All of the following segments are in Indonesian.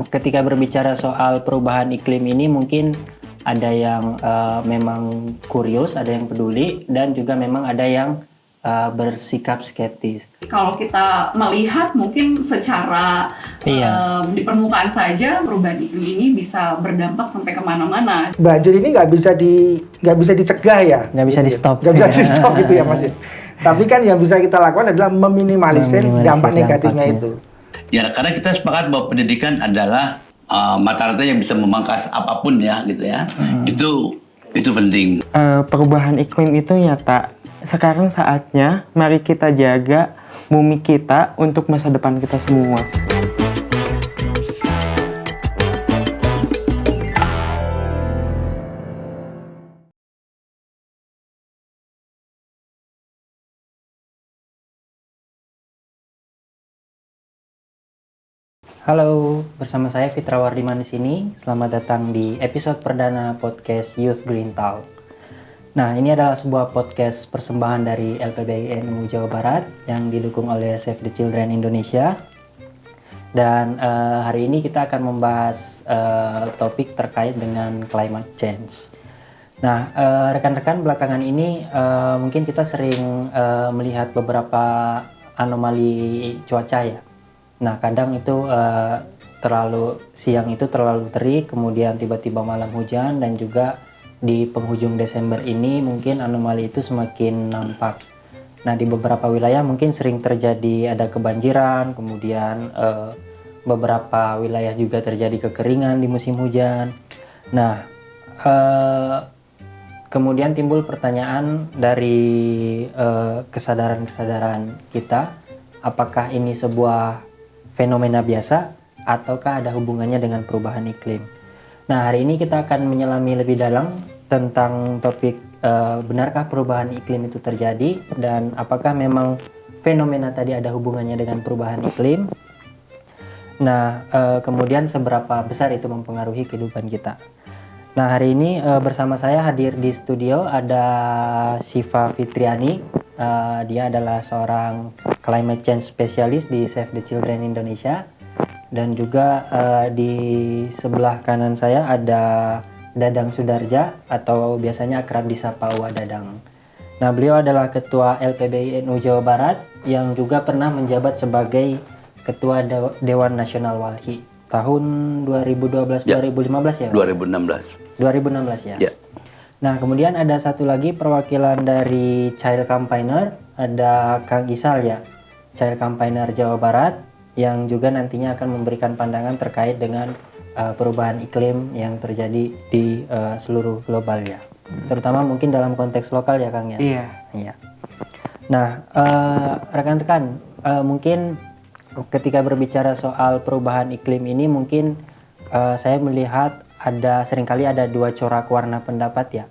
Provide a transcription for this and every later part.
ketika berbicara soal perubahan iklim ini mungkin ada yang memang kurios, ada yang peduli, dan juga memang ada yang bersikap skeptis. Kalau kita melihat mungkin secara di permukaan saja perubahan iklim ini bisa berdampak sampai kemana-mana. Banjir ini nggak bisa dicegah ya, Nggak bisa di-stop. nggak bisa di-stop gitu ya Mas. Tapi kan yang bisa kita lakukan adalah meminimalisir dampak negatifnya itu. Ya, karena kita sepakat bahwa pendidikan adalah mata rantai yang bisa memangkas apapun ya, gitu ya. Itu penting. Perubahan iklim itu nyata. Sekarang saatnya mari kita jaga bumi kita untuk masa depan kita semua. Halo, bersama saya Fitra Wardiman di sini. Selamat datang di episode perdana podcast Youth Green Talk. Nah, ini adalah sebuah podcast persembahan dari LPBI-NU Jawa Barat yang didukung oleh Save the Children Indonesia. Dan hari ini kita akan membahas topik terkait dengan climate change. Nah, rekan-rekan belakangan ini mungkin kita sering melihat beberapa anomali cuaca ya. Nah, kadang itu siang itu terlalu terik, kemudian tiba-tiba malam hujan, dan juga di penghujung Desember ini mungkin anomali itu semakin nampak. Nah, di beberapa wilayah mungkin sering terjadi ada kebanjiran, kemudian beberapa wilayah juga terjadi kekeringan di musim hujan. Nah, kemudian timbul pertanyaan dari kesadaran kita, apakah ini sebuah fenomena biasa ataukah ada hubungannya dengan perubahan iklim? Nah, hari ini kita akan menyelami lebih dalam tentang topik benarkah perubahan iklim itu terjadi dan apakah memang fenomena tadi ada hubungannya dengan perubahan iklim. Nah, kemudian seberapa besar itu mempengaruhi kehidupan kita. Nah, hari ini bersama saya hadir di studio ada Syifa Fitriani. Dia adalah seorang climate change specialist di Save the Children Indonesia. Dan juga di sebelah kanan saya ada Dadang Sudarja atau biasanya akrab disapa Uwa Dadang. Nah, beliau adalah Ketua LPBI-NU Jawa Barat yang juga pernah menjabat sebagai Ketua Dewan Nasional Walhi tahun 2012-2015 ya? 2016 ya? Ya. Nah, kemudian ada satu lagi perwakilan dari Child Campaigner, ada Kang Isal ya, Child Campaigner Jawa Barat, yang juga nantinya akan memberikan pandangan terkait dengan perubahan iklim yang terjadi di seluruh global ya, terutama mungkin dalam konteks lokal ya Kang ya. Iya. Nah, rekan-rekan, mungkin ketika berbicara soal perubahan iklim ini mungkin saya melihat seringkali ada dua corak warna pendapat ya.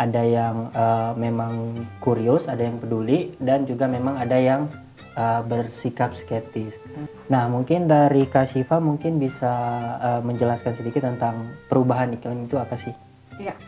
Ada yang memang kurios, ada yang peduli, dan juga memang ada yang bersikap skeptis. Nah, mungkin dari Kak Syifa mungkin bisa menjelaskan sedikit tentang perubahan iklim itu apa sih? Iya,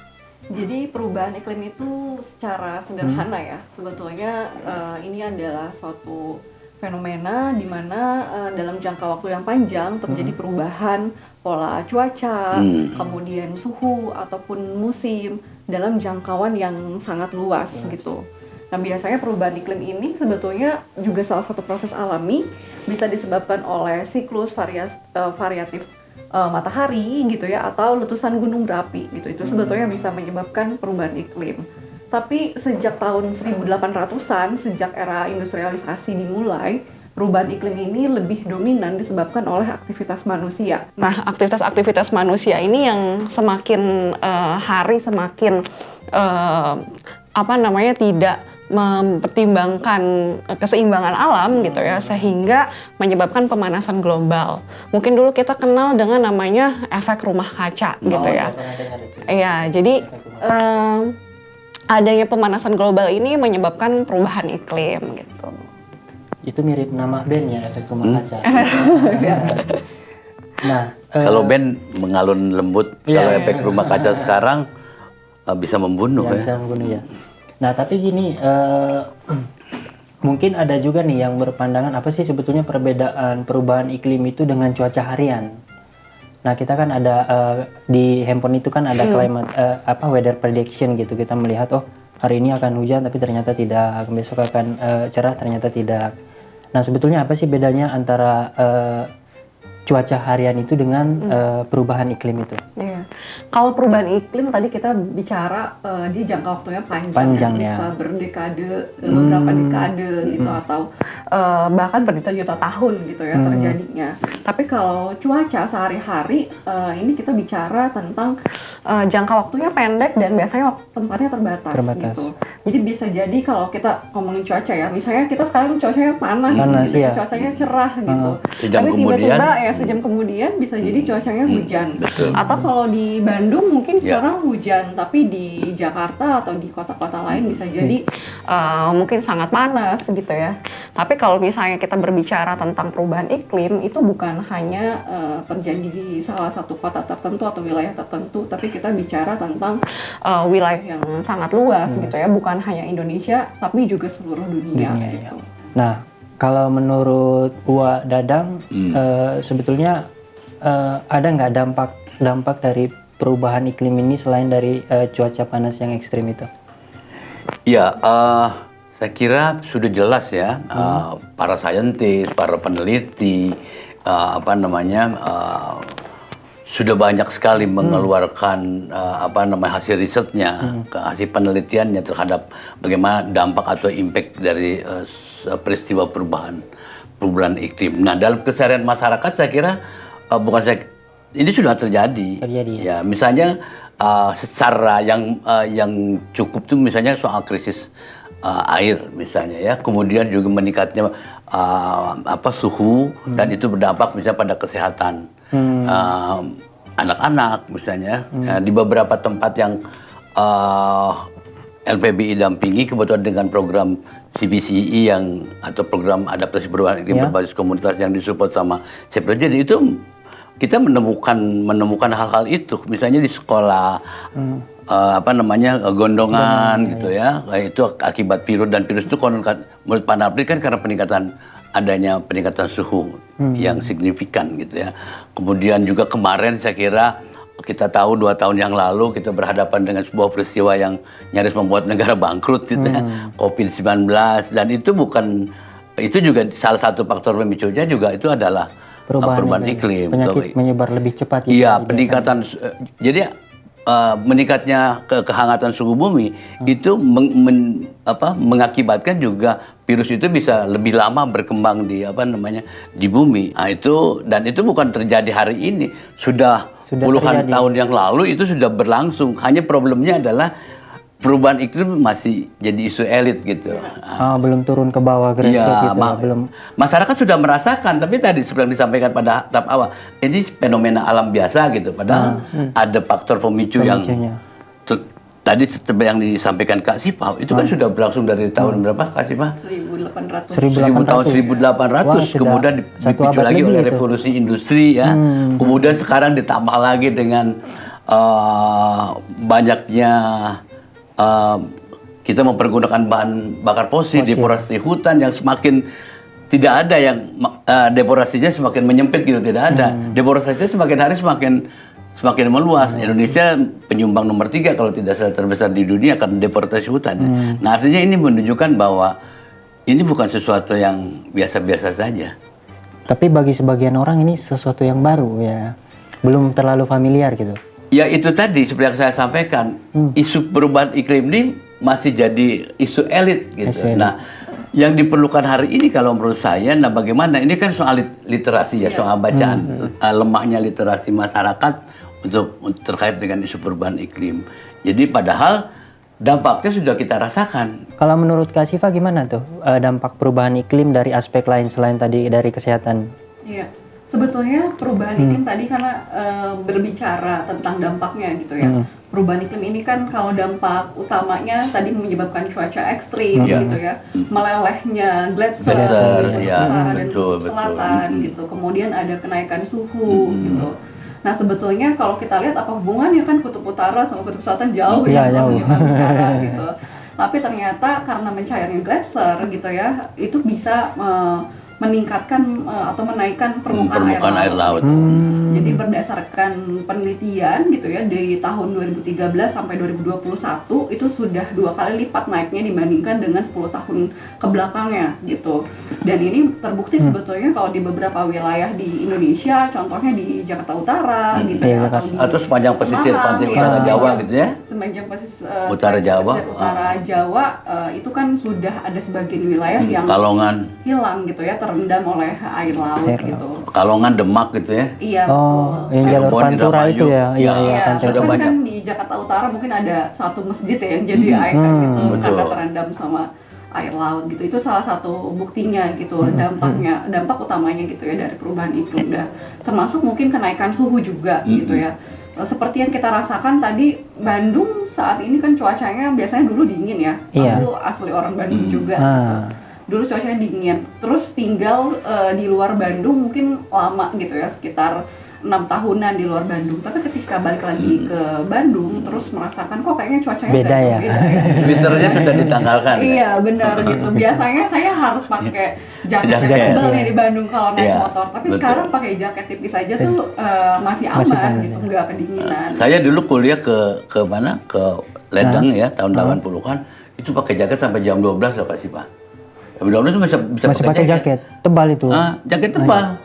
jadi perubahan iklim itu secara sederhana ya, sebetulnya ini adalah suatu fenomena di mana dalam jangka waktu yang panjang terjadi perubahan pola cuaca, kemudian suhu ataupun musim dalam jangkauan yang sangat luas gitu. Nah, biasanya perubahan iklim ini sebetulnya juga salah satu proses alami, bisa disebabkan oleh siklus variatif matahari gitu ya, atau letusan gunung berapi gitu. Itu sebetulnya bisa menyebabkan perubahan iklim. Tapi sejak tahun 1800-an, sejak era industrialisasi dimulai, perubahan iklim ini lebih dominan disebabkan oleh aktivitas manusia. Nah, aktivitas manusia ini yang semakin hari semakin tidak mempertimbangkan keseimbangan alam gitu ya, sehingga menyebabkan pemanasan global. Mungkin dulu kita kenal dengan namanya efek rumah kaca gitu ya. Iya, jadi adanya pemanasan global ini menyebabkan perubahan iklim gitu. Itu mirip nama band ya, efek rumah kaca. Nah, kalau band mengalun lembut, kalau efek rumah kaca sekarang bisa membunuh ya. Bisa membunuh ya. Nah, tapi gini, mungkin ada juga nih yang berpandangan apa sih sebetulnya perbedaan perubahan iklim itu dengan cuaca harian. Nah, kita kan ada di handphone itu kan ada climate weather prediction gitu. Kita melihat oh hari ini akan hujan tapi ternyata tidak, besok akan cerah ternyata tidak. Nah, sebetulnya apa sih bedanya antara cuaca harian itu dengan perubahan iklim itu? Iya. Kalau perubahan iklim tadi kita bicara dia jangka waktunya panjang ya. bisa berdekade, beberapa dekade gitu atau bahkan berjuta-juta tahun gitu ya terjadinya. Tapi kalau cuaca sehari-hari ini kita bicara tentang jangka waktunya pendek dan biasanya tempatnya terbatas. Gitu. Jadi bisa jadi kalau kita ngomongin cuaca ya, misalnya kita sekarang cuacanya panas gitu, ya. Cuacanya cerah gitu. Sejam Tapi kemudian, tiba-tiba ya sejam kemudian bisa jadi cuacanya hujan. Betul. Atau kalau di Bandung mungkin sekarang hujan, tapi di Jakarta atau di kota-kota lain bisa jadi mungkin sangat panas gitu ya. Tapi kalau misalnya kita berbicara tentang perubahan iklim, itu bukan hanya terjadi di salah satu kota tertentu atau wilayah tertentu, tapi kita bicara tentang wilayah yang sangat luas gitu ya, bukan hanya Indonesia, tapi juga seluruh dunia gitu. Nah, kalau menurut Wa Dadang, sebetulnya ada nggak dampak dari perubahan iklim ini selain dari cuaca panas yang ekstrim itu? Ya, saya kira sudah jelas ya, para saintis, para peneliti, sudah banyak sekali mengeluarkan hasil risetnya, hasil penelitiannya terhadap bagaimana dampak atau impact dari peristiwa perubahan iklim. Nah, dalam keseharian masyarakat saya kira ini sudah terjadi. Ya, misalnya secara yang cukup tuh misalnya soal krisis air misalnya ya, kemudian juga meningkatnya suhu dan itu berdampak misalnya pada kesehatan anak-anak misalnya. Di beberapa tempat yang LPBI dampingi kebetulan dengan program CBCI atau program adaptasi perubahan iklim berbasis komunitas yang disupport sama Save the Children, itu kita menemukan hal-hal itu misalnya di sekolah, gondongan gitu ya, itu akibat virus, dan virus itu menurut Pak Napri kan karena peningkatan suhu yang signifikan gitu ya. Kemudian juga kemarin saya kira kita tahu 2 tahun yang lalu kita berhadapan dengan sebuah peristiwa yang nyaris membuat negara bangkrut gitu ya, COVID-19, dan itu juga salah satu faktor pemicunya juga itu adalah perubahan iklim. Penyakit menyebar lebih cepat. Iya, peningkatan. Jadi meningkatnya kehangatan suhu bumi itu mengakibatkan juga virus itu bisa lebih lama berkembang di bumi. Nah, itu bukan terjadi hari ini, sudah puluhan tahun yang lalu itu sudah berlangsung. Hanya problemnya adalah perubahan iklim masih jadi isu elit gitu. Belum turun ke bawah grassroots gitu. Belum. Masyarakat sudah merasakan, tapi tadi seperti yang disampaikan pada tahap awal, ini fenomena alam biasa gitu. Padahal ada faktor pemicu yang tadi seperti yang disampaikan Kak Sipah, itu kan sudah berlangsung dari tahun berapa Kak Sipah? 1800. Tahun 1800, kemudian dipicu lagi oleh revolusi industri ya. Kemudian sekarang ditambah lagi dengan banyaknya kita mempergunakan bahan bakar fosil, deforestasi hutan yang semakin tidak ada, yang deforestasinya semakin menyempit gitu, tidak ada. Deforestasinya semakin hari semakin meluas. Indonesia penyumbang nomor 3 kalau tidak salah terbesar di dunia karena deforestasi hutan. Nah, artinya ini menunjukkan bahwa ini bukan sesuatu yang biasa-biasa saja. Tapi bagi sebagian orang ini sesuatu yang baru ya, belum terlalu familiar gitu. Ya itu tadi seperti yang saya sampaikan, isu perubahan iklim ini masih jadi isu elit gitu. Nah, yang diperlukan hari ini kalau menurut saya, bagaimana ini kan soal literasi ya, soal bacaan, lemahnya literasi masyarakat untuk terkait dengan isu perubahan iklim. Jadi padahal dampaknya sudah kita rasakan. Kalau menurut Kak Siva gimana tuh dampak perubahan iklim dari aspek lain selain tadi dari kesehatan? Iya. Sebetulnya perubahan iklim tadi karena berbicara tentang dampaknya gitu ya. Perubahan iklim ini kan kalau dampak utamanya tadi menyebabkan cuaca ekstrim gitu ya. Melelehnya glacier utara dan selatan gitu. Kemudian ada kenaikan suhu gitu. Nah, sebetulnya kalau kita lihat apa hubungannya, kan kutub utara sama kutub selatan jauh ya kalau kita bicara gitu. Tapi ternyata karena mencairnya glacier gitu ya, itu bisa meningkatkan atau menaikkan permukaan air laut. Jadi berdasarkan penelitian gitu ya, dari tahun 2013 sampai 2021 itu sudah 2 kali lipat naiknya dibandingkan dengan 10 tahun ke belakangnya gitu. Dan ini terbukti sebetulnya kalau di beberapa wilayah di Indonesia, contohnya di Jakarta Utara gitu ya, atau sepanjang pesisir Semarang, pantai ya, utara Jawa gitu ya. Sepanjang Utara Jawa. pesisir utara Jawa itu kan sudah ada sebagian wilayah yang Kalongan, hilang gitu ya, terendam oleh air laut gitu. Kalongan, Demak gitu ya. Iya, Oh, betul. yang jalur Cirebon, Pantura itu ya. Indramayu. Iya, Ya, Pantura. sudah bahkan banyak. kan di Jakarta Utara mungkin ada satu masjid ya yang jadi air kan gitu betul. karena terendam sama air laut gitu. Itu salah satu buktinya gitu, dampak utamanya gitu ya dari perubahan iklim. Termasuk mungkin kenaikan suhu juga gitu ya. Seperti yang kita rasakan tadi, Bandung saat ini kan cuacanya biasanya dulu dingin ya. Iya. Aku asli orang Bandung juga. Ah. Dulu cuacanya dingin, terus tinggal di luar Bandung mungkin lama gitu ya, sekitar 6 tahunan di luar Bandung. Tapi ketika balik lagi ke Bandung, terus merasakan kok kayaknya cuacanya Beda agak ya? beda ya. Twitternya sudah ditanggalkan. Ya? Iya benar gitu. Biasanya saya harus pakai jaket Jaket, tebal iya. nih di Bandung kalau naik Iya, motor. Tapi betul. sekarang pakai jaket tipis aja tuh masih aman Masih aman, gitu, ya. nggak kedinginan. Saya dulu kuliah ke mana? Ke Ledeng ya, tahun 80-an. Itu pakai jaket sampai jam 12 loh kasih Pak. Jam 12 itu bisa Masih pakai jaket tebal itu. Jaket tebal.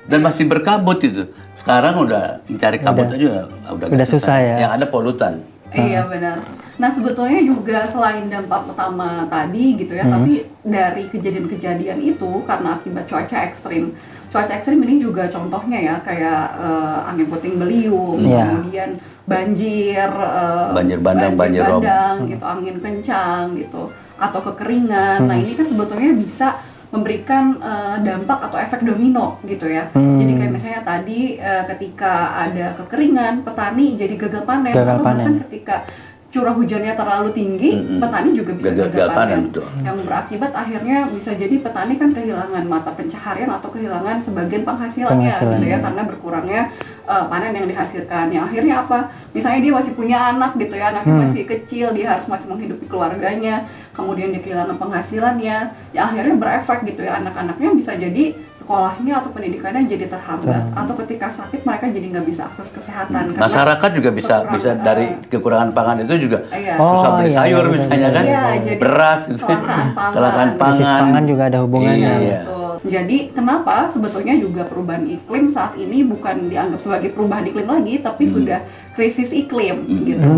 Dan masih berkabut itu. Sekarang udah mencari kabut aja udah Udah susah ya. Yang ada polutan. Iya benar. Nah sebetulnya juga selain dampak utama tadi gitu ya, tapi dari kejadian-kejadian itu karena akibat cuaca ekstrim. Cuaca ekstrim ini juga contohnya ya kayak angin puting beliung, Iya. kemudian banjir, Banjir bandang, banjir rob. gitu, angin kencang gitu, atau kekeringan. Nah ini kan sebetulnya bisa memberikan dampak atau efek domino gitu ya. Jadi kayak misalnya tadi ketika ada kekeringan, petani jadi gagal panen, Gagal atau panen. bahkan ketika curah hujannya terlalu tinggi, petani juga bisa gagal panen. Betul. Yang berakibat akhirnya bisa jadi petani kan kehilangan mata pencaharian atau kehilangan sebagian penghasilannya gitu ya, karena berkurangnya panen yang dihasilkan. Yang akhirnya apa? Misalnya dia masih punya anak gitu ya, anaknya masih kecil, dia harus masih menghidupi keluarganya, kemudian dia kehilangan penghasilannya, ya akhirnya berefek gitu ya, anak-anaknya bisa jadi sekolahnya atau pendidikannya jadi terhambat, atau ketika sakit mereka jadi nggak bisa akses kesehatan. karena Masyarakat juga bisa kekurangan, dari kekurangan pangan itu juga iya. susah beli iya, sayur iya, misalnya kan, Iya, jadi beras gitu. kelangkaan pangan. Kelangkaan Krisis pangan. pangan juga ada hubungannya. Iya. Betul. Jadi kenapa sebetulnya juga perubahan iklim saat ini bukan dianggap sebagai perubahan iklim lagi, tapi sudah krisis iklim gitu.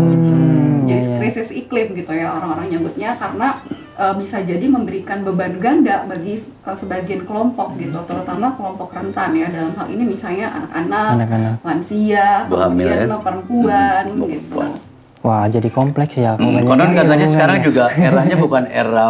Jadi krisis iklim gitu ya orang-orang nyebutnya, karena bisa jadi memberikan beban ganda bagi sebagian kelompok gitu, terutama kelompok rentan ya, dalam hal ini misalnya anak-anak, Anak-anak. lansia, Ibu hamil, kemudian ya. perempuan gitu. Perempuan. Wah, jadi kompleks ya. kebanyakan Konon katanya hubungannya. sekarang juga eranya bukan era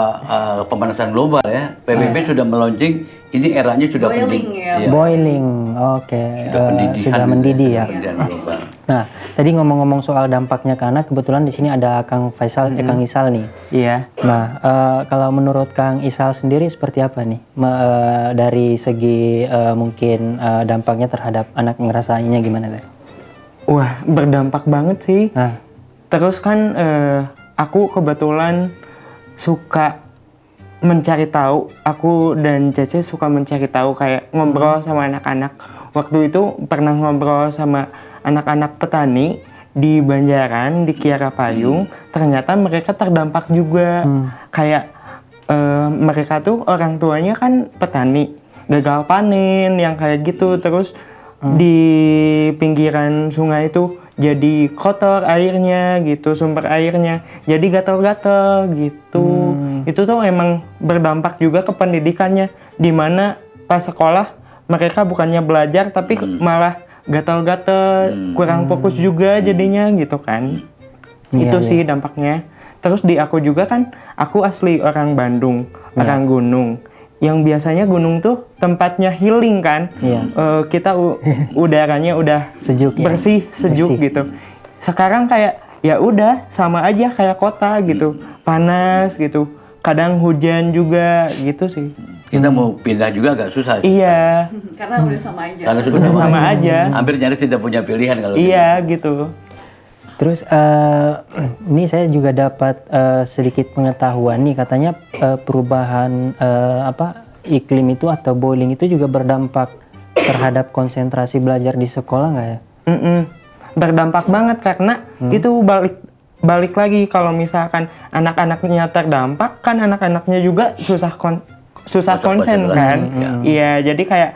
pemanasan global ya. PBB sudah meluncing, ini eranya sudah Boiling ya. Iya, Boiling, oke. sudah pendidikan Sudah gitu mendidih ya. pendidikan global. Nah, tadi ngomong-ngomong soal dampaknya ke anak, kebetulan di sini ada Kang Faisal, Kang Isal nih. Iya. Nah, kalau menurut Kang Isal sendiri seperti apa nih dari segi mungkin dampaknya terhadap anak, ngerasainnya gimana deh? Wah, berdampak banget sih. Nah, Terus kan aku kebetulan suka mencari tahu. Aku dan Cece suka mencari tahu, kayak ngobrol sama anak-anak. Waktu itu pernah ngobrol sama anak-anak petani di Banjaran, di Kiara Payung. Ternyata mereka terdampak juga. Kayak mereka tuh orang tuanya kan petani, gagal panen yang kayak gitu. Terus di pinggiran sungai itu jadi kotor airnya gitu, sumber airnya jadi gatal-gatal gitu. Itu tuh emang berdampak juga ke pendidikannya, dimana pas sekolah mereka bukannya belajar tapi malah gatal-gatal, kurang fokus juga jadinya gitu kan. Itu Iya, sih dampaknya. Terus di aku juga kan, aku asli orang Bandung, orang gunung. Yang biasanya gunung tuh tempatnya healing kan. Iya. Kita udaranya udah Sejuk ya? bersih, sejuk Bersih. gitu. Sekarang kayak ya udah sama aja kayak kota gitu, panas gitu. Kadang hujan juga gitu sih. Kita mau pindah juga agak susah. Iya, Karena udah sama aja. Karena sudah udah sama aja. Hampir nyaris tidak punya pilihan kalau Iya gitu. terus ini saya juga dapat sedikit pengetahuan nih, katanya perubahan iklim itu atau bullying itu juga berdampak terhadap konsentrasi belajar di sekolah nggak ya? Berdampak banget karena itu balik lagi kalau misalkan anak-anaknya terdampak kan anak-anaknya juga susah konsen kan. Iya, jadi kayak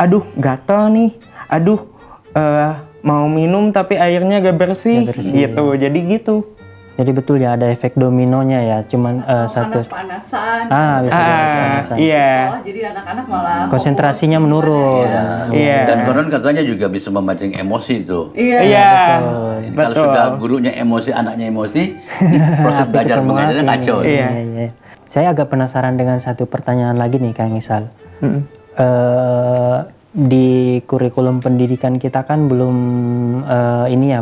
aduh gatel nih, aduh mau minum tapi airnya gak bersih, gitu. Jadi gitu. Jadi betul ya, ada efek dominonya ya, cuman satu panasan. Iya. Jadi anak-anak malah konsentrasinya fokus menurun. Iya. Dan konon katanya juga bisa memancing emosi itu. Iya. Kalau sudah gurunya emosi, anaknya emosi, proses belajar mengajarnya kacau. Iya. Saya agak penasaran dengan satu pertanyaan lagi nih Kang Isal. Di kurikulum pendidikan kita kan belum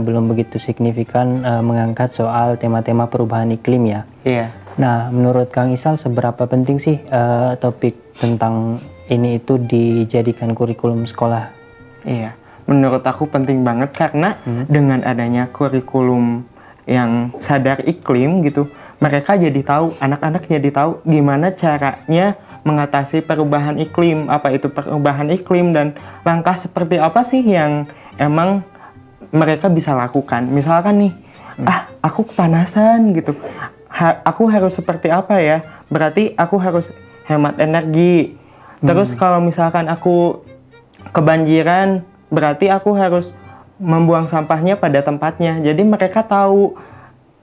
belum begitu signifikan mengangkat soal tema-tema perubahan iklim ya. Iya. Nah, menurut Kang Isal seberapa penting sih topik tentang ini itu dijadikan kurikulum sekolah? Iya. Menurut aku penting banget karena dengan adanya kurikulum yang sadar iklim gitu, mereka jadi tahu, anak-anak jadi tahu gimana caranya mengatasi perubahan iklim, apa itu perubahan iklim dan langkah seperti apa sih yang emang mereka bisa lakukan. Misalkan nih, aku kepanasan gitu, aku harus seperti apa ya? Berarti aku harus hemat energi. Terus kalau misalkan aku kebanjiran, berarti aku harus membuang sampahnya pada tempatnya. Jadi mereka tahu.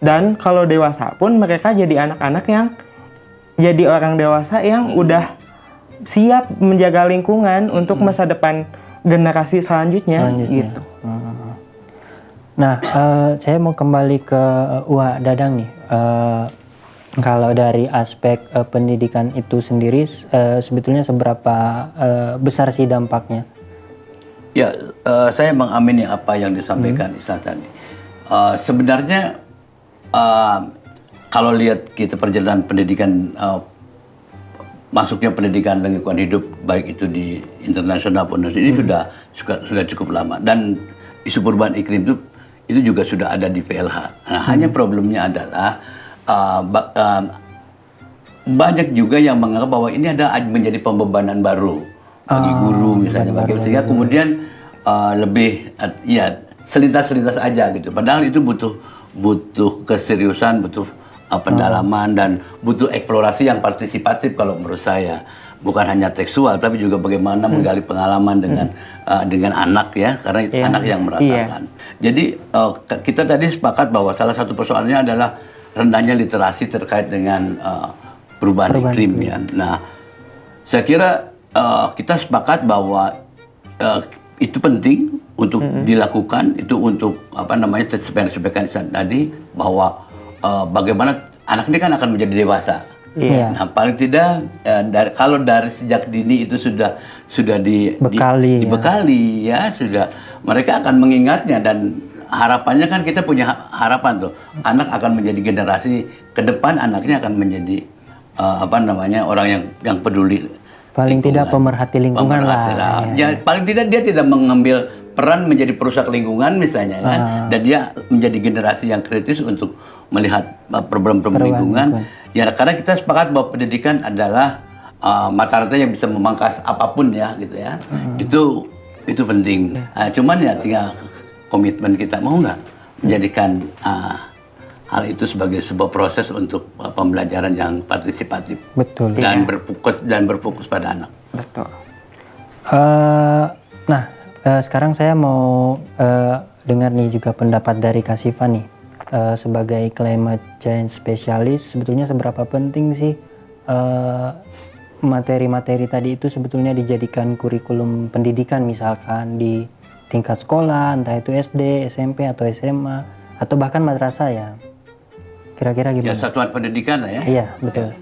Dan kalau dewasa pun mereka jadi anak-anak yang jadi orang dewasa yang udah siap menjaga lingkungan untuk masa depan generasi selanjutnya. Gitu. Nah, saya mau kembali ke Wak Dadang nih. Kalau dari aspek pendidikan itu sendiri, sebetulnya seberapa besar sih dampaknya? Ya, saya mengamini apa yang disampaikan Isa tadi. Sebenarnya kalau lihat kita perjalanan pendidikan, masuknya pendidikan lingkungan hidup baik itu di internasional pun ini sudah cukup lama, dan isu perubahan iklim itu juga sudah ada di PLH. Nah, hanya problemnya adalah banyak juga yang menganggap bahwa ini ada menjadi pembebanan baru bagi guru misalnya, sehingga kemudian lebih selintas-selintas aja gitu. Padahal itu butuh keseriusan, butuh pendalaman dan butuh eksplorasi yang partisipatif kalau menurut saya, bukan hanya tekstual tapi juga bagaimana menggali pengalaman dengan anak ya, karena anak yang merasakan. Jadi kita tadi sepakat bahwa salah satu persoalannya adalah rendahnya literasi terkait dengan perubahan iklim ya. Nah, saya kira kita sepakat bahwa itu penting untuk dilakukan, itu untuk seperti tadi bahwa bagaimana anak ini kan akan menjadi dewasa. Nah, paling tidak kalau dari sejak dini itu sudah dibekali ya, sudah mereka akan mengingatnya, dan harapannya kan kita punya harapan tuh, anak akan menjadi generasi ke depan, anaknya akan menjadi orang yang peduli. Paling tidak pemerhati lingkungan lah. Ya, paling tidak dia tidak mengambil peran menjadi perusak lingkungan misalnya kan, dan dia menjadi generasi yang kritis untuk melihat problem-problem lingkungan. Ya, karena kita sepakat bahwa pendidikan adalah mata rantai yang bisa memangkas apapun ya gitu ya. Itu penting. Cuman ya tinggal komitmen kita, mau nggak menjadikan hal itu sebagai sebuah proses untuk pembelajaran yang partisipatif. Betul. Dan berfokus pada anak. Betul. Sekarang saya mau dengar nih juga pendapat dari Kak Siva nih, sebagai climate change specialist, sebetulnya seberapa penting sih materi-materi tadi itu sebetulnya dijadikan kurikulum pendidikan, misalkan di tingkat sekolah, entah itu SD, SMP atau SMA atau bahkan madrasah ya. Kira-kira gimana? Ya, satuan pendidikan lah ya. Iya, betul.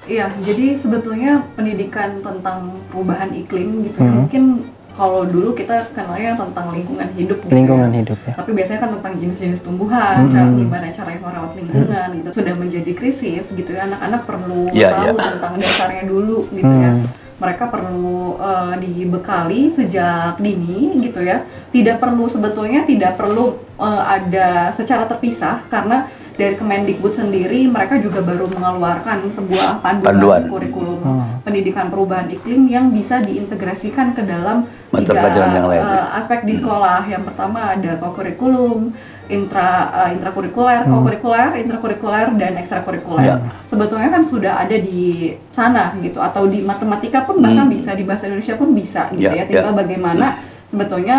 Iya, jadi sebetulnya pendidikan tentang perubahan iklim gitu ya, mungkin kalau dulu kita kenalnya tentang lingkungan hidup gitu Lingkungan hidup ya. Tapi biasanya kan tentang jenis-jenis tumbuhan, gimana cara merawat lingkungan gitu. Sudah menjadi krisis gitu ya, anak-anak perlu tahu tentang dasarnya dulu gitu ya. Mereka perlu dibekali sejak dini gitu ya. Sebetulnya tidak perlu ada secara terpisah, karena dari Kemendikbud sendiri mereka juga baru mengeluarkan sebuah panduan kurikulum pendidikan perubahan iklim yang bisa diintegrasikan ke dalam Mata tiga pelajaran yang lain, ya. aspek di sekolah. Yang pertama ada co-curriculum, intrakurikuler, co-curricular, intrakurikuler, dan ekstrakurikuler. Ya. Sebetulnya kan sudah ada di sana gitu, atau di matematika pun bahkan bisa, di bahasa Indonesia pun bisa gitu ya. Tinggal bagaimana sebetulnya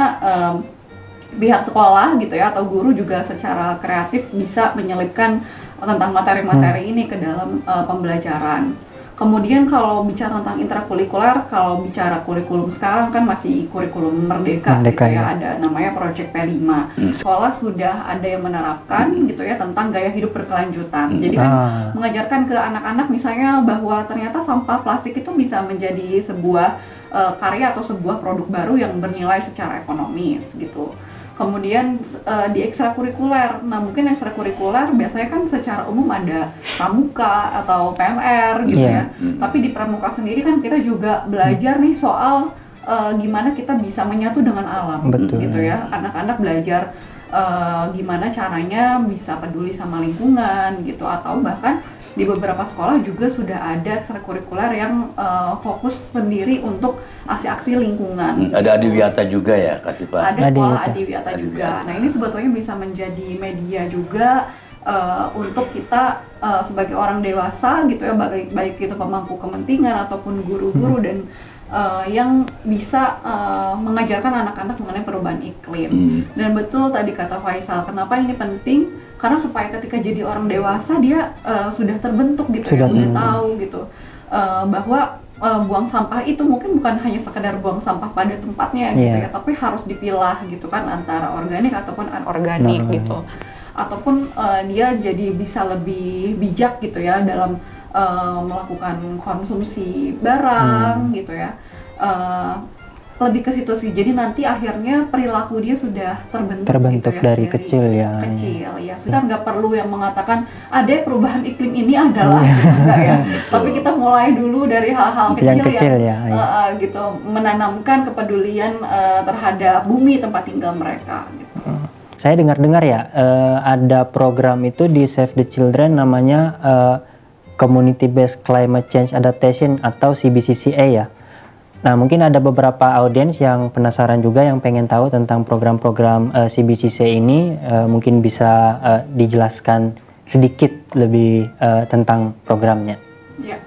pihak sekolah gitu ya atau guru juga secara kreatif bisa menyelipkan tentang materi-materi ini ke dalam pembelajaran. Kemudian kalau bicara tentang intrakurikuler, kalau bicara kurikulum sekarang kan masih kurikulum merdeka gitu ya, ada namanya Project P5. Sekolah sudah ada yang menerapkan gitu ya tentang gaya hidup berkelanjutan. Jadi kan mengajarkan ke anak-anak misalnya bahwa ternyata sampah plastik itu bisa menjadi sebuah karya atau sebuah produk baru yang bernilai secara ekonomis gitu. Kemudian di ekstrakurikuler, nah mungkin ekstrakurikuler biasanya kan secara umum ada pramuka atau PMR gitu ya. Tapi di pramuka sendiri kan kita juga belajar nih soal gimana kita bisa menyatu dengan alam. Betul. Gitu ya. Anak-anak belajar gimana caranya bisa peduli sama lingkungan gitu, atau bahkan di beberapa sekolah juga sudah ada ekstrakurikuler yang fokus sendiri untuk aksi-aksi lingkungan. Ada Adiwiyata juga ya, Kasih Pak? Ada sekolah Adiwiyata juga. Nah ini sebetulnya bisa menjadi media juga untuk kita sebagai orang dewasa gitu ya, baik itu pemangku kepentingan ataupun guru-guru dan yang bisa mengajarkan anak-anak mengenai perubahan iklim. Dan betul tadi kata Faisal, kenapa ini penting? Karena supaya ketika jadi orang dewasa dia sudah terbentuk gitu ya, udah tahu gitu bahwa buang sampah itu mungkin bukan hanya sekedar buang sampah pada tempatnya gitu ya, tapi harus dipilah gitu kan antara organik ataupun anorganik gitu. Ataupun dia jadi bisa lebih bijak gitu ya dalam melakukan konsumsi barang gitu ya. Lebih ke situ sih. Jadi nanti akhirnya perilaku dia sudah terbentuk gitu ya, dari kecil ya. Sudah nggak perlu yang mengatakan ada perubahan iklim ini adalah enggak ya. Tapi kita mulai dulu dari hal-hal kecil ya. Gitu, menanamkan kepedulian terhadap bumi tempat tinggal mereka gitu. Saya dengar-dengar ya, ada program itu di Save the Children namanya Community Based Climate Change Adaptation atau CBCCA ya. Nah, mungkin ada beberapa audiens yang penasaran juga yang pengen tahu tentang program-program CBCCA ini, mungkin bisa dijelaskan sedikit lebih tentang programnya. Ya.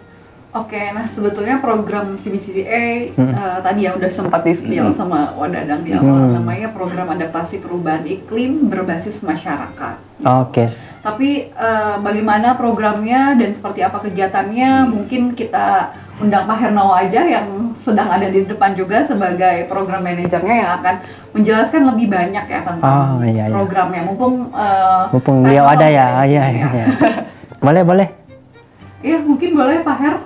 Oke, nah sebetulnya program CBCCA tadi ya udah sempat di-spill sama Wadadang di awal, namanya Program Adaptasi Perubahan Iklim Berbasis Masyarakat. Oke. Tapi bagaimana programnya dan seperti apa kegiatannya, mungkin kita undang Pak Hernawa aja yang sedang ada di depan juga sebagai program manajernya yang akan menjelaskan lebih banyak ya tentang programnya. Mumpung beliau ada ya. Iya. Boleh. Iya, mungkin boleh Pak Her.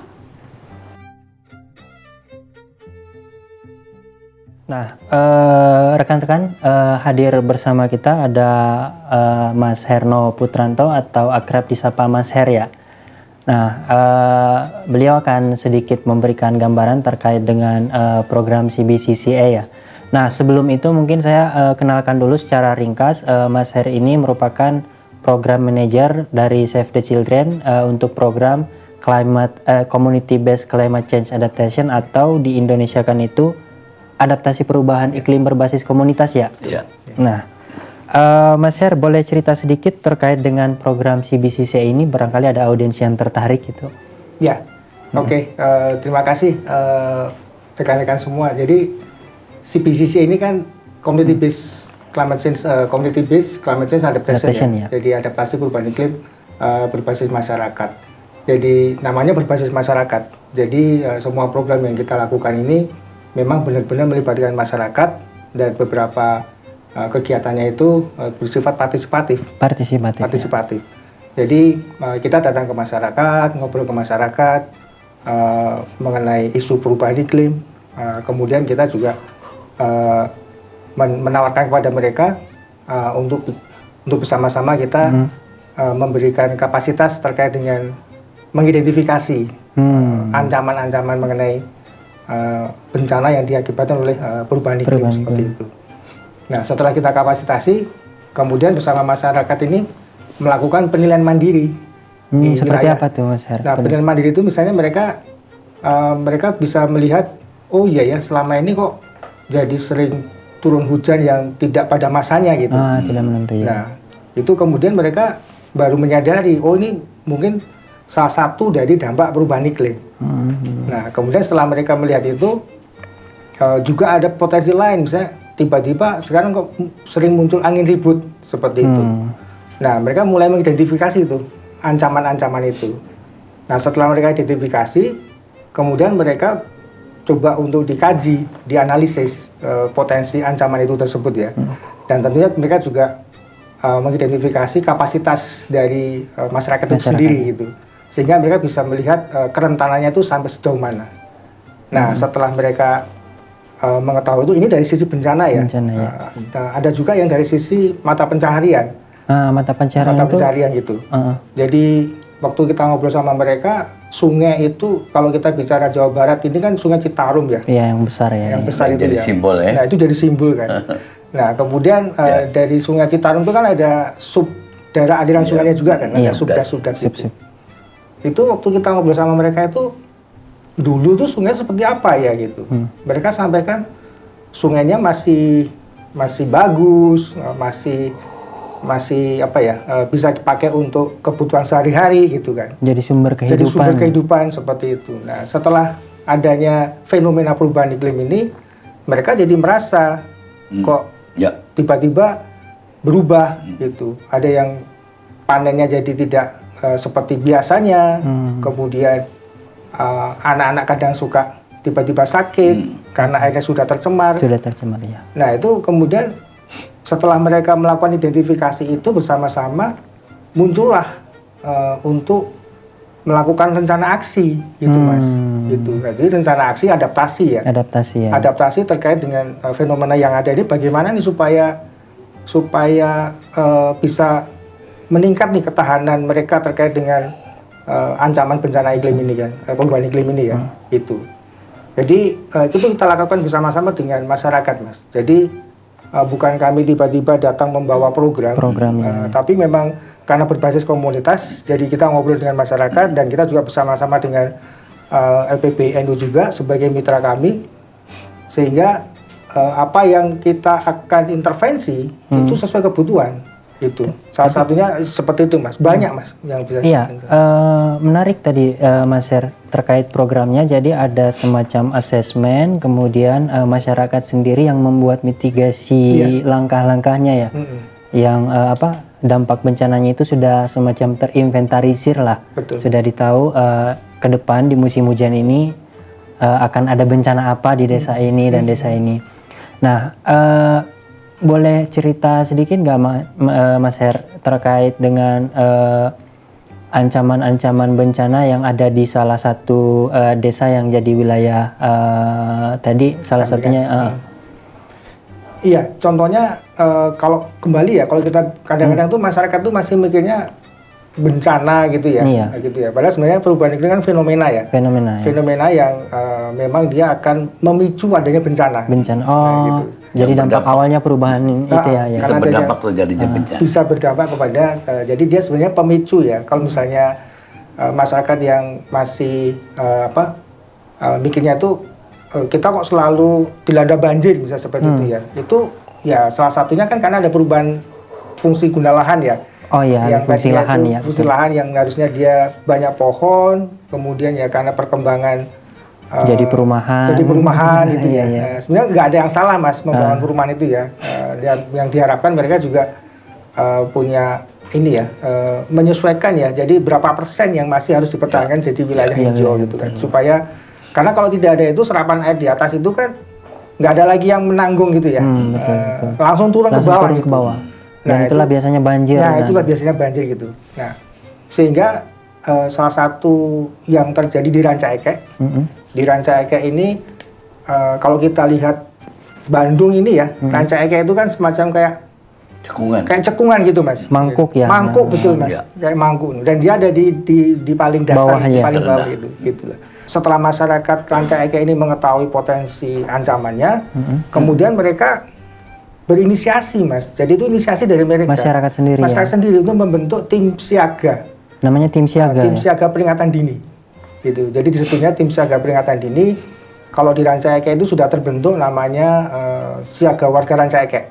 Nah, rekan-rekan, hadir bersama kita ada Mas Herno Putranto atau akrab disapa Mas Her ya. Nah, beliau akan sedikit memberikan gambaran terkait dengan program CBCCA ya. Nah, sebelum itu mungkin saya kenalkan dulu secara ringkas, Mas Her ini merupakan program manager dari Save the Children untuk program Community Based Climate Change Adaptation, atau di Indonesia kan itu adaptasi perubahan iklim berbasis komunitas ya. Iya. Nah, Mas Her boleh cerita sedikit terkait dengan program CBCCA ini, barangkali ada audiens yang tertarik gitu. Ya, oke. Terima kasih rekan-rekan semua. Jadi CBCCA ini kan Community Based Climate Change Adaptation ya. Jadi adaptasi perubahan iklim berbasis masyarakat. Jadi namanya berbasis masyarakat. Jadi semua program yang kita lakukan ini memang benar-benar melibatkan masyarakat, dan beberapa kegiatannya itu bersifat partisipatif. Jadi kita datang ke masyarakat, ngobrol ke masyarakat mengenai isu perubahan iklim. Kemudian kita juga menawarkan kepada mereka untuk bersama-sama kita memberikan kapasitas terkait dengan mengidentifikasi ancaman-ancaman mengenai bencana yang diakibatkan oleh perubahan iklim seperti itu. Nah, setelah kita kapasitasi, kemudian bersama masyarakat ini melakukan penilaian mandiri di seperti wilayah. apa tuh Mas Her? Nah, penilaian mandiri itu misalnya mereka mereka bisa melihat, oh iya ya, selama ini kok jadi sering turun hujan yang tidak pada masanya gitu. Tidak menentu ya. Nah, itu kemudian mereka baru menyadari, oh ini mungkin salah satu dari dampak perubahan iklim. Nah, kemudian setelah mereka melihat itu, juga ada potensi lain, misalnya tiba-tiba sekarang kok sering muncul angin ribut seperti itu. Nah, mereka mulai mengidentifikasi itu, ancaman-ancaman itu. Nah, setelah mereka identifikasi, kemudian mereka coba untuk dikaji, dianalisis potensi ancaman itu tersebut ya. Dan tentunya mereka juga mengidentifikasi kapasitas dari masyarakat itu sendiri gitu. Sehingga mereka bisa melihat kerentanannya itu sampai sejauh mana. Nah, setelah mereka mengetahui itu, ini dari sisi bencana ya. Ada juga yang dari sisi mata pencaharian. Mata pencaharian gitu. Jadi waktu kita ngobrol sama mereka, sungai itu kalau kita bicara Jawa Barat ini kan Sungai Citarum ya. Iya, yang besar ya. Yang besar itu jadi ya. simbol ya. Nah, itu jadi simbol kan. Nah, kemudian dari Sungai Citarum itu kan ada sub daerah aliran sungainya juga kan, ada subdas gitu. Itu waktu kita ngobrol sama mereka itu, dulu tuh sungai seperti apa ya gitu. Mereka sampaikan sungainya masih bagus, masih apa ya, bisa dipakai untuk kebutuhan sehari-hari gitu kan. Jadi sumber kehidupan seperti itu. Nah, setelah adanya fenomena perubahan iklim ini, mereka jadi merasa kok tiba-tiba berubah gitu. Ada yang panennya jadi tidak seperti biasanya. Kemudian anak-anak kadang suka tiba-tiba sakit karena airnya sudah tercemar. Ya. Nah, itu kemudian setelah mereka melakukan identifikasi itu bersama-sama, muncullah untuk melakukan rencana aksi gitu Mas. Gitu. Jadi rencana aksi adaptasi ya. Adaptasi terkait dengan fenomena yang ada ini, bagaimana nih supaya bisa meningkat nih ketahanan mereka terkait dengan ancaman bencana iklim ini kan, perubahan iklim ini ya. Itu. Jadi itu kita lakukan bersama-sama dengan masyarakat Mas. Jadi bukan kami tiba-tiba datang membawa program tapi memang karena berbasis komunitas, jadi kita ngobrol dengan masyarakat dan kita juga bersama-sama dengan LPBNU juga sebagai mitra kami, sehingga apa yang kita akan intervensi itu sesuai kebutuhan. Itu salah satunya seperti itu Mas, banyak Mas yang bisa. Iya, menarik tadi Mas Her terkait programnya. Jadi ada semacam asesmen, kemudian masyarakat sendiri yang membuat mitigasi langkah-langkahnya ya. Yang dampak bencananya itu sudah semacam terinventarisir lah. Betul. Sudah ditahu ke depan di musim hujan ini akan ada bencana apa di desa ini dan desa ini. Nah, boleh cerita sedikit nggak Mas Her terkait dengan ancaman-ancaman bencana yang ada di salah satu desa yang jadi wilayah tadi salah satunya? Iya, contohnya kalau kembali ya, kalau kita kadang-kadang tuh masyarakat tuh masih mikirnya bencana gitu ya, gitu ya. Padahal sebenarnya perubahan iklim kan fenomena ya. Fenomena yang memang dia akan memicu adanya bencana. Gitu. Jadi dampak awalnya perubahan itu ya. Bisa berdampak terjadinya bencana. Bisa berdampak kepada, jadi dia sebenarnya pemicu ya. Kalau misalnya masyarakat yang masih mikirnya tuh kita kok selalu dilanda banjir misalnya seperti itu ya. Itu ya salah satunya kan karena ada perubahan fungsi guna lahan ya. Yang fungsi lahan ya. Fungsi lahan yang harusnya dia banyak pohon, kemudian ya karena perkembangan jadi perumahan itu ya. Sebenarnya nggak ada yang salah Mas membangun perumahan itu ya. Yang diharapkan mereka juga punya ini ya, menyesuaikan ya. Jadi berapa persen yang masih harus dipertahankan jadi wilayah hijau gitu kan. Supaya karena kalau tidak ada itu serapan air di atas itu kan nggak ada lagi yang menanggung gitu ya. Langsung turun ke bawah gitu. Nah, itulah biasanya banjir. Itulah biasanya banjir gitu. Nah, sehingga salah satu yang terjadi di Ranca Ekek, di Ranca Ekek ini kalau kita lihat Bandung ini ya, Ranca Ekek itu kan semacam kayak cekungan gitu Mas. Mangkuk ya. Mangkuk betul Mas, kayak mangkuk. Dan dia ada di paling dasar, di paling bawah itu, gitu. Setelah masyarakat Ranca Ekek ini mengetahui potensi ancamannya, kemudian mereka berinisiasi Mas. Jadi itu inisiasi dari mereka. Masyarakat sendiri sendiri untuk membentuk tim siaga. Namanya tim siaga. Tim siaga peringatan dini. gitu. Jadi disebutnya tim siaga peringatan dini. Kalau di Rancaikek itu sudah terbentuk namanya siaga warga Rancaikek.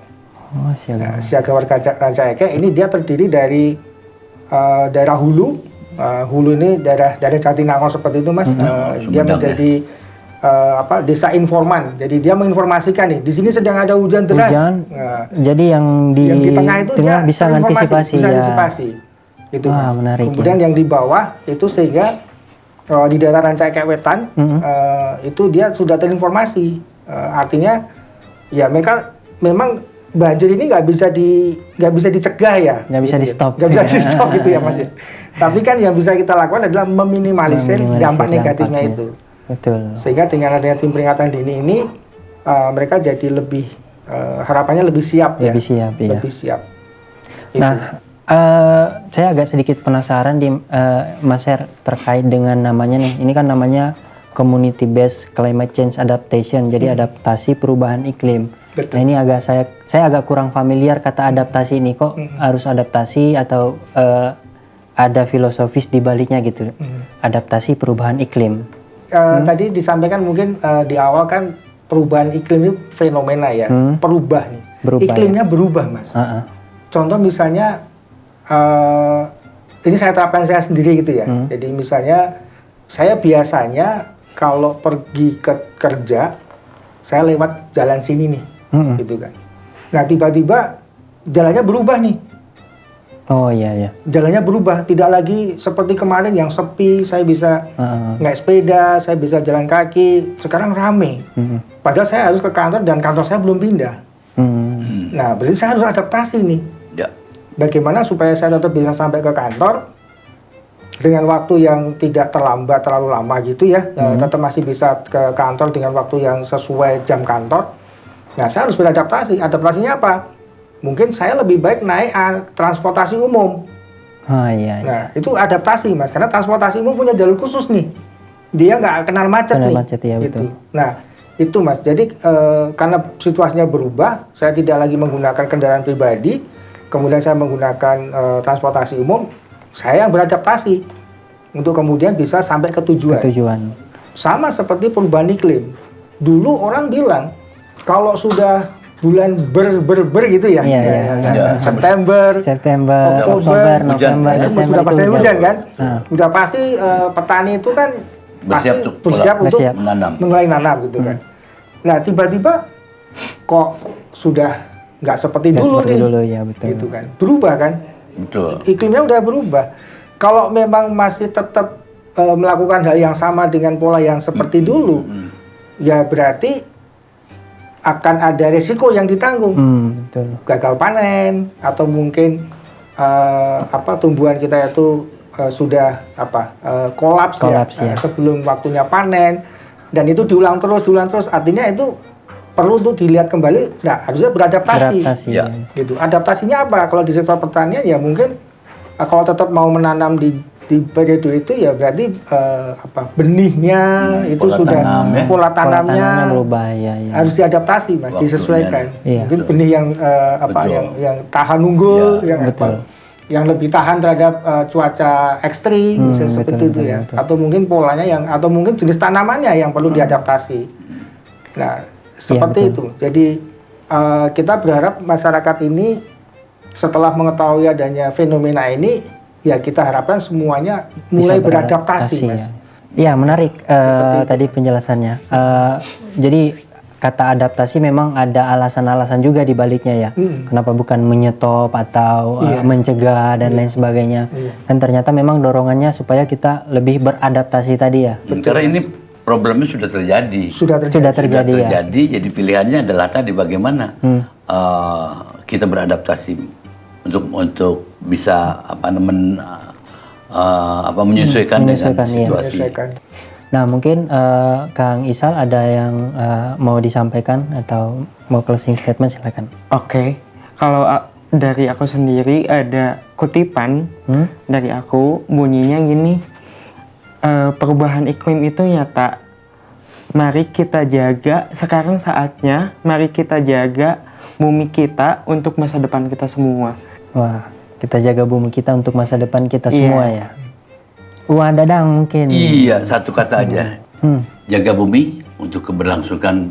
Oh, siaga. Nah, siaga warga Rancaikek ini dia terdiri dari daerah hulu. Hulu ini daerah Jatinangor seperti itu, Mas. Dia menjadi desa informan. Jadi dia menginformasikan nih, di sini sedang ada hujan deras. Nah, jadi yang di tengah itu dia bisa antisipasi bisa ya. antisipasi. Itu, Mas. Menarik, Kemudian yang di bawah itu sehingga di daerah Rancaikek Wetan itu dia sudah terinformasi. Artinya ya mereka memang banjir ini nggak bisa dicegah ya. Nggak bisa di stop. Nggak bisa di stop gitu ya, Mas. Tapi kan yang bisa kita lakukan adalah meminimalisir dampak negatifnya dampaknya. itu. Betul. Sehingga dengan adanya tim peringatan dini ini mereka jadi lebih harapannya lebih siap ya. Lebih siap ya. Lebih siap. Nah, saya agak sedikit penasaran di Mas Her terkait dengan namanya nih. Ini kan namanya Community Based Climate Change Adaptation. Jadi adaptasi perubahan iklim. Betul. Nah, ini agak saya agak kurang familiar kata adaptasi ini, kok harus adaptasi atau ada filosofis di baliknya gitu. Adaptasi perubahan iklim. Tadi disampaikan mungkin di awal kan perubahan iklim ini fenomena ya, berubah nih. Iklimnya berubah, Mas. Contoh misalnya ini saya terapkan saya sendiri gitu ya. Jadi misalnya saya biasanya kalau pergi ke kerja saya lewat jalan sini nih, gitu kan. Nah tiba-tiba jalannya berubah nih. Oh iya. Jalannya berubah, tidak lagi seperti kemarin yang sepi, saya bisa naik sepeda, saya bisa jalan kaki. Sekarang rame. Padahal saya harus ke kantor dan kantor saya belum pindah. Nah, berarti saya harus adaptasi nih. Ya. Bagaimana supaya saya tetap bisa sampai ke kantor dengan waktu yang tidak terlalu lama gitu ya. Tetap masih bisa ke kantor dengan waktu yang sesuai jam kantor. Nah, saya harus beradaptasi. Adaptasinya apa? Mungkin saya lebih baik naik transportasi umum. Iya. Nah, itu adaptasi, Mas. Karena transportasi umum punya jalur khusus nih. Dia nggak kenal macet nih. Macet, ya, gitu. betul. Nah, itu, Mas. Jadi, karena situasinya berubah, saya tidak lagi menggunakan kendaraan pribadi, kemudian saya menggunakan transportasi umum, saya yang beradaptasi untuk kemudian bisa sampai ke tujuan. Sama seperti perubahan iklim. Dulu orang bilang, kalau sudah bulan ber gitu ya, September, Oktober, November, itu Desember sudah pasti hujan kan, udah pasti petani itu kan bersiap untuk mulai nanam gitu kan. Nah tiba-tiba kok sudah nggak seperti dulu nih, ya, betul. gitu kan, berubah kan, iklimnya udah berubah. Kalau memang masih tetap melakukan hal yang sama dengan pola yang seperti dulu, ya berarti akan ada resiko yang ditanggung, betul. Gagal panen atau mungkin tumbuhan kita itu sudah kolaps ya, sebelum waktunya panen, dan itu diulang terus, artinya itu perlu untuk dilihat kembali. Nah, harusnya beradaptasi. Gitu. Adaptasinya apa? Kalau di sektor pertanian ya mungkin kalau tetap mau menanam di periode itu ya berarti benihnya itu sudah pola tanamnya berubah, harus diadaptasi, Mas, disesuaikan. Mungkin benih yang yang tahan unggul, yang lebih tahan terhadap cuaca ekstrim, misalnya seperti itu ya. Atau mungkin polanya atau mungkin jenis tanamannya yang perlu diadaptasi. Nah, seperti itu. Jadi kita berharap masyarakat ini setelah mengetahui adanya fenomena ini, ya kita harapkan semuanya mulai beradaptasi, Mas. Ya, menarik tadi penjelasannya. Jadi kata adaptasi memang ada alasan-alasan juga di baliknya ya. Kenapa bukan menyetop atau mencegah dan lain sebagainya. Dan ternyata memang dorongannya supaya kita lebih beradaptasi tadi ya. Karena ini problemnya sudah terjadi. Sudah terjadi ya. Jadi pilihannya adalah tadi bagaimana kita beradaptasi untuk bisa menyesuaikan dengan situasi. Nah, mungkin Kang Isal ada yang mau disampaikan atau mau closing statement, silakan. Oke. Kalau dari aku sendiri ada kutipan dari aku, bunyinya gini, perubahan iklim itu nyata. Mari kita jaga, sekarang saatnya mari kita jaga bumi kita untuk masa depan kita semua. Wah, kita jaga bumi kita untuk masa depan kita semua ya. Wah, Dadang mungkin. Iya, satu kata aja. Jaga bumi untuk keberlangsungan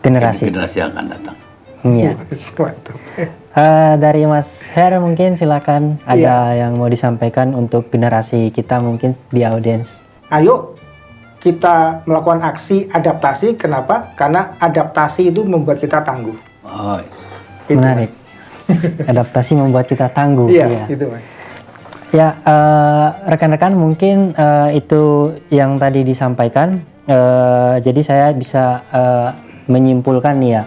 Generasi. generasi yang akan datang. Iya. Mantap. Dari Mas Her mungkin silakan ada yang mau disampaikan untuk generasi kita mungkin di audiens. Ayo kita melakukan aksi adaptasi. Kenapa? Karena adaptasi itu membuat kita tangguh. Oh, Itu, Menarik. Mas. Adaptasi membuat kita tangguh. Iya, itu Mas. Ya, rekan-rekan mungkin itu yang tadi disampaikan. Jadi saya bisa menyimpulkan nih ya,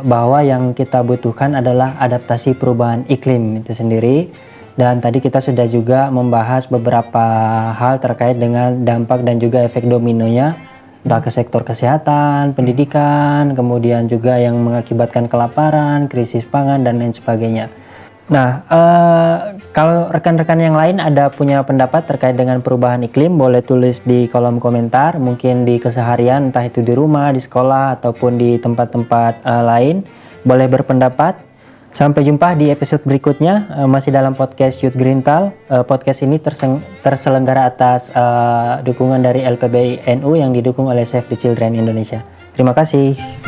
bahwa yang kita butuhkan adalah adaptasi perubahan iklim itu sendiri. Dan tadi kita sudah juga membahas beberapa hal terkait dengan dampak dan juga efek dominonya, entah ke sektor kesehatan, pendidikan, kemudian juga yang mengakibatkan kelaparan, krisis pangan, dan lain sebagainya. Nah, kalau rekan-rekan yang lain ada punya pendapat terkait dengan perubahan iklim, boleh tulis di kolom komentar, mungkin di keseharian, entah itu di rumah, di sekolah, ataupun di tempat-tempat lain. Boleh berpendapat. Sampai jumpa di episode berikutnya, masih dalam podcast Youth Greental. Podcast ini terselenggara atas dukungan dari LPBI NU yang didukung oleh Save the Children Indonesia. Terima kasih.